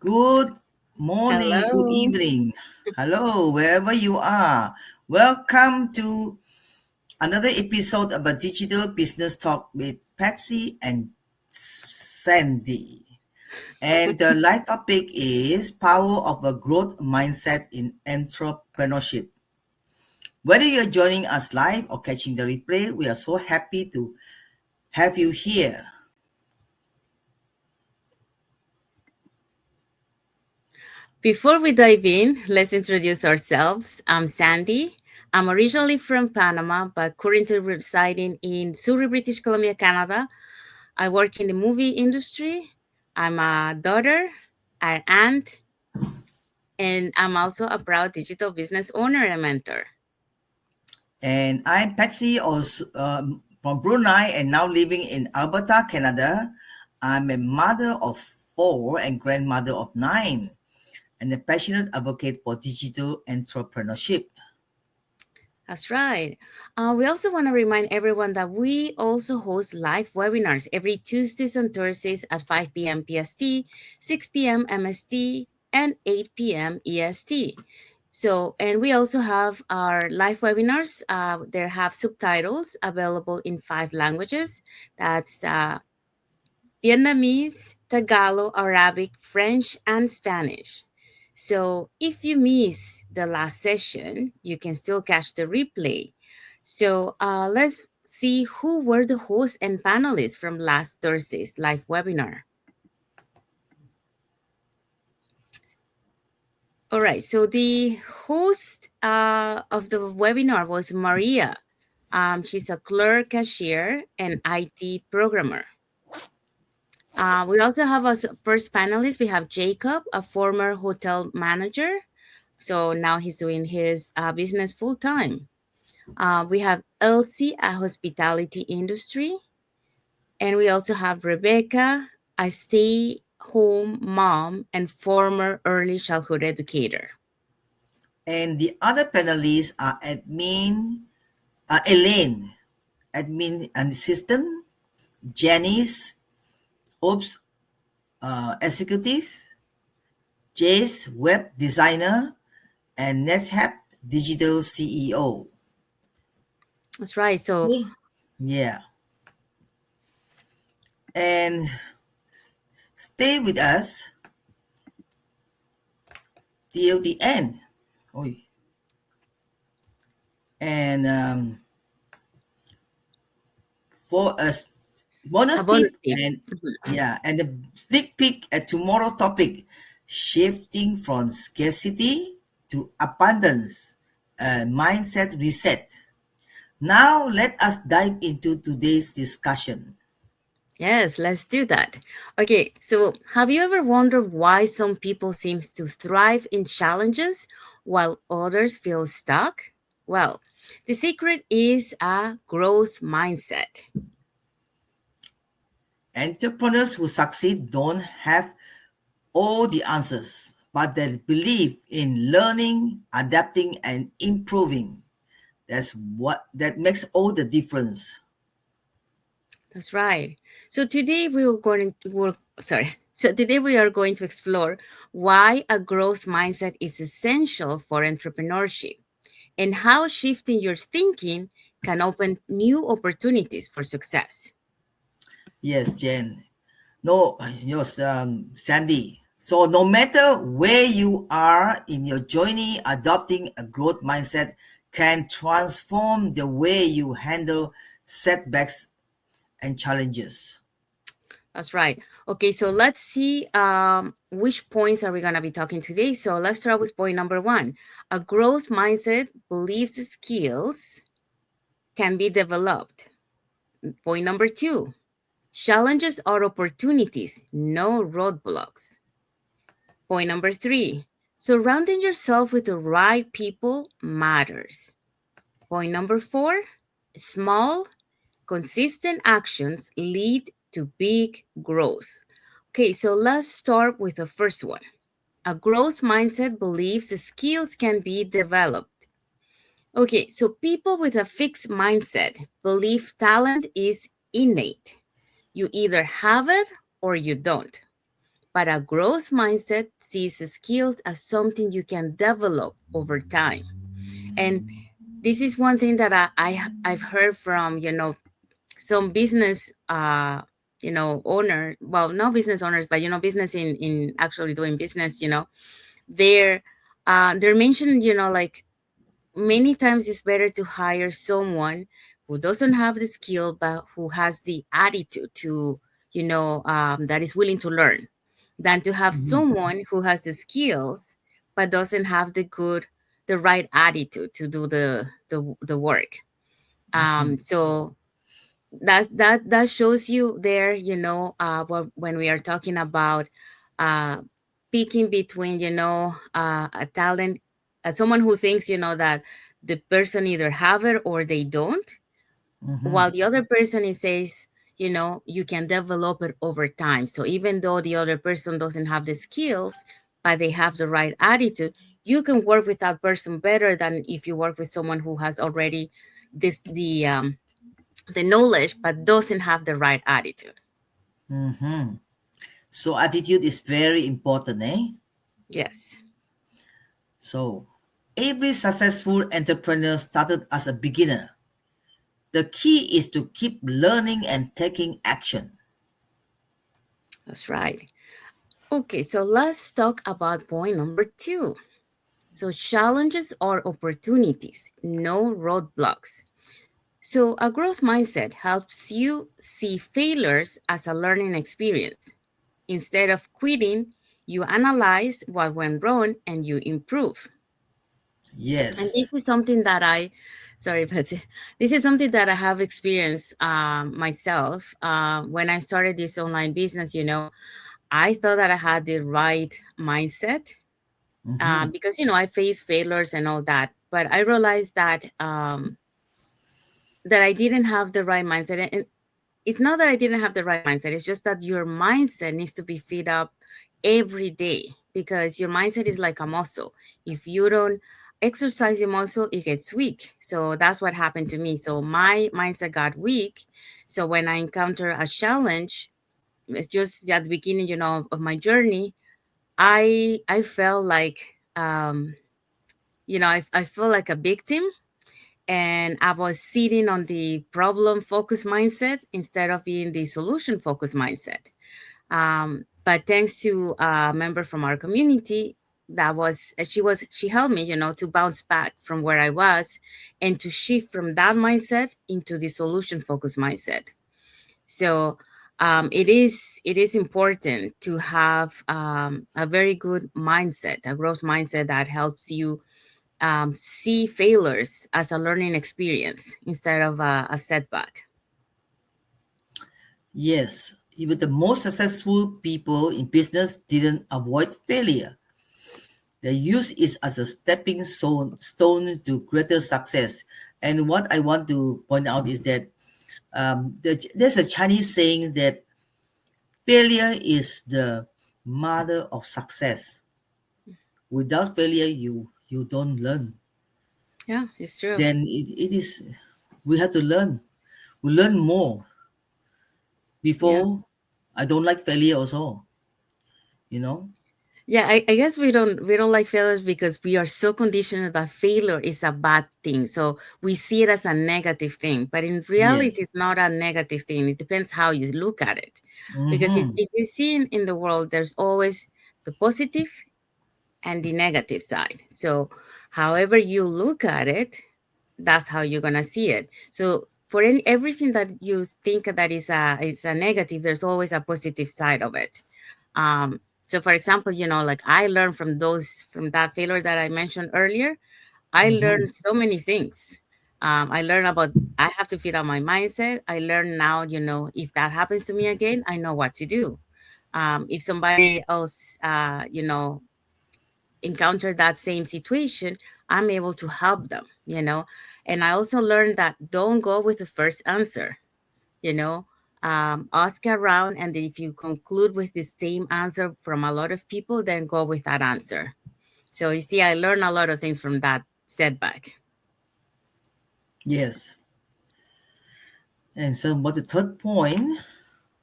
Good morning, good Hello. evening. Hello, wherever you are. Welcome to another episode of a digital business talk with Patsy and Sandy. And the light topic is power of a growth mindset in entrepreneurship. Whether you're joining us live or catching the replay, we are so happy to have you here. Before we dive in, let's introduce ourselves. I'm Sandy. I'm originally from Panama, but currently residing in Surrey, British Columbia, Canada. I work in the movie industry. I'm a daughter, an aunt, and I'm also a proud digital business owner and mentor. And I'm Patsy, also from Brunei, and now living in Alberta, Canada. I'm a mother of four and grandmother of nine, and a passionate advocate for digital entrepreneurship. That's right. We also want to remind everyone that we also host live webinars every Tuesdays and Thursdays at 5 p.m. PST, 6 p.m. MST, and 8 p.m. EST. So, and we also have our live webinars. They have subtitles available in 5 languages. That's Vietnamese, Tagalog, Arabic, French, and Spanish. So if you miss the last session, you can still catch the replay. So let's see who were the hosts and panelists from last Thursday's live webinar. All right, so the host of the webinar was Maria. She's a clerk, cashier, and IT programmer. We also have as first panelist, we have Jacob, a former hotel manager. So now he's doing his business full time. We have Elsie, a hospitality industry. And we also have Rebecca, a stay home mom and former early childhood educator. And the other panelists are Elaine, admin and assistant, Janice, Ops executive, Jace, web designer, and NetHab digital CEO. That's right. So, Yeah. And stay with us till the end. Oi. And for a a bonus tip bonus tip. and Mhm. yeah, and a sneak peek at tomorrow's topic, shifting from scarcity to abundance, a mindset reset. Now let us dive into today's discussion. Yes, let's do that. Okay, so have you ever wondered why some people seems to thrive in challenges while others feel stuck? Well, the secret is a growth mindset. Entrepreneurs who succeed don't have all the answers, but they believe in learning, adapting, and improving. That makes all the difference. That's right. So today we are going to work, sorry. So today we are going to explore why a growth mindset is essential for entrepreneurship and how shifting your thinking can open new opportunities for success. Yes, Jen. No, yes, Sandy. So no matter where you are in your journey, adopting a growth mindset can transform the way you handle setbacks and challenges. That's right. Okay, so let's see which points are we going to be talking today. So let's start with point number one. A growth mindset believes skills can be developed. Point number two, challenges are opportunities, no roadblocks. Point number three, surrounding yourself with the right people matters. Point number four, small, consistent actions lead to big growth. Okay, so let's start with the first one. A growth mindset believes the skills can be developed. Okay, so people with a fixed mindset believe talent is innate. You either have it or you don't. But a growth mindset sees skills as something you can develop over time. And this is one thing that I've heard from, some business, owner, well, not business owners, but, business in actually doing business, they're, they're mentioning, like, many times it's better to hire someone who doesn't have the skill but who has the attitude to, that is willing to learn, than to have Mhm. someone who has the skills but doesn't have the right attitude to do the work. Mhm. So that shows you there, when we are talking about uh picking between, a talent, someone who thinks, that the person either have it or they don't, while Mhm. the other person is says, you can develop it over time. So even though the other person doesn't have the skills but they have the right attitude, you can work with that person better than if you work with someone who has already this the knowledge but doesn't have the right attitude. Mhm. So attitude is very important, eh? Yes, So every successful entrepreneur started as a beginner. The key is to keep learning and taking action. that's right. Okay, so let's talk about point number two. So, challenges or opportunities, no roadblocks. So, a growth mindset helps you see failures as a learning experience. Instead of quitting, you analyze what went wrong and you improve. And this Yes. is something that sorry, but this is something that I have experienced myself. When I started this online business, I thought that I had the right mindset, Mhm. because, I faced failures and all that. But I realized that I didn't have the right mindset. And it's not that I didn't have the right mindset. It's just that your mindset needs to be fit up every day, because your mindset is like a muscle. If you don't exercise your muscle, it gets weak. So that's what happened to me. So my mindset got weak. So when I encounter a challenge, it's just at the beginning, of my journey, I felt like, I felt like a victim, and I was sitting on the problem focused mindset instead of being the solution focused mindset. But thanks to a member from our community, she helped me, to bounce back from where I was and to shift from that mindset into the solution focused mindset. So it is important to have a very good mindset, a growth mindset that helps you see failures as a learning experience instead of a setback. Yes. Even the most successful people in business didn't avoid failure. They use it as a stepping stone to greater success. And what I want to point out is that there's a Chinese saying that failure is the mother of success. Without failure, you don't learn. Yeah, it's true. Then it is we have to learn. We learn more Yeah. before. I don't like failure also. You know. Yeah, I guess we don't like failures because we are so conditioned that failure is a bad thing. So we see it as a negative thing, but in reality, Yes. it's not a negative thing. It depends how you look at it. Because if, Mm-hmm. if you see in the world, there's always the positive and the negative side. So however you look at it, that's how you're gonna see it. So for everything that you think that is a negative, there's always a positive side of it. Um, so for example, like I learned from that failure that I mentioned earlier. I Mm-hmm. learned so many things. I learned about I have to fit out my mindset. I learn now, if that happens to me again, I know what to do. If somebody else, encounter that same situation, I'm able to help them. And I also learned that don't go with the first answer, you know. Ask around, and if you conclude with the same answer from a lot of people, then go with that answer. So you see, I learned a lot of things from that setback. Yes. And so, but the third point.